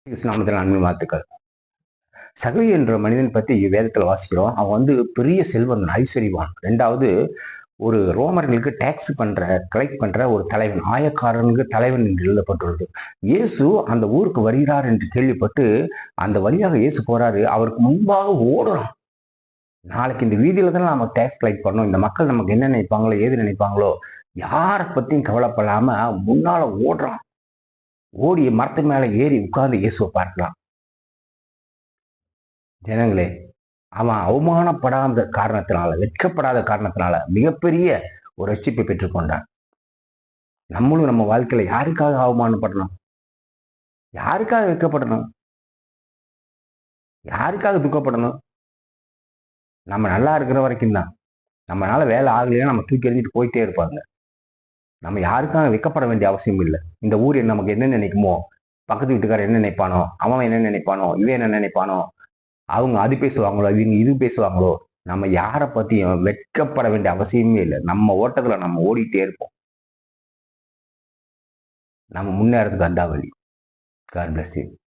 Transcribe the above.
நாமத்தில் நன்மை வாழ்த்துக்கள். சகை என்ற மனிதன் பத்தி வேதத்துல வாசிக்கிறோம். அவன் பெரிய செல்வந்தன், ஐஸ்வர்யவான். ரெண்டாவது, ஒரு ரோமர்களுக்கு டாக்ஸ் கலெக்ட் பண்ற ஒரு தலைவன், ஆயக்காரனுக்கு தலைவன் என்று எழுதப்பட்டுள்ளது. இயேசு அந்த ஊருக்கு வருகிறார் என்று கேள்விப்பட்டு அந்த வழியாக இயேசு போறாரு. அவருக்கு முன்பாக ஓடுறான். நாளைக்கு இந்த வீதியில தானே நம்ம டாக்ஸ் கலெக்ட் பண்ணோம். இந்த மக்கள் நமக்கு என்ன நினைப்பாங்களோ, ஏது நினைப்பாங்களோ, யாரை பத்தியும் கவலைப்படாம முன்னால ஓடுறான். ஓடி மரத்து மேல ஏறி உட்கார்ந்து இயேசுவை பார்க்கலாம். ஜனங்களே, அவன் அவமானப்படாத காரணத்தினால, வெட்கப்படாத காரணத்தினால மிகப்பெரிய ஒரு ரட்சிப்பை பெற்றுக்கொண்டான். நம்மளும் நம்ம வாழ்க்கையில யாருக்காக அவமானப்படணும்? யாருக்காக வெட்கப்படணும்? யாருக்காக துக்கப்படணும்? நம்ம நல்லா இருக்கிற வரைக்கும் தான். நம்மளால வேலை ஆகலைன்னா நம்ம தூக்கி எறிஞ்சிட்டு போயிட்டே இருப்பாங்க. நம்ம யாருக்காக வெட்கப்பட வேண்டிய அவசியம் இல்லை. இந்த ஊர் நமக்கு என்ன நினைக்குமோ, பக்கத்து வீட்டுக்காரர் என்ன நினைப்பானோ, அவன் என்ன நினைப்பானோ, இவன் என்ன நினைப்பானோ, அவங்க அது பேசுவாங்களோ, இவங்க இது பேசுவாங்களோ, நம்ம யாரை பத்தியும் வெட்கப்பட வேண்டிய அவசியமே இல்லை. நம்ம ஓட்டத்துல நம்ம ஓடிட்டே இருப்போம். நம்ம முன்னேறதுக்கு அதான் வழி. God bless you.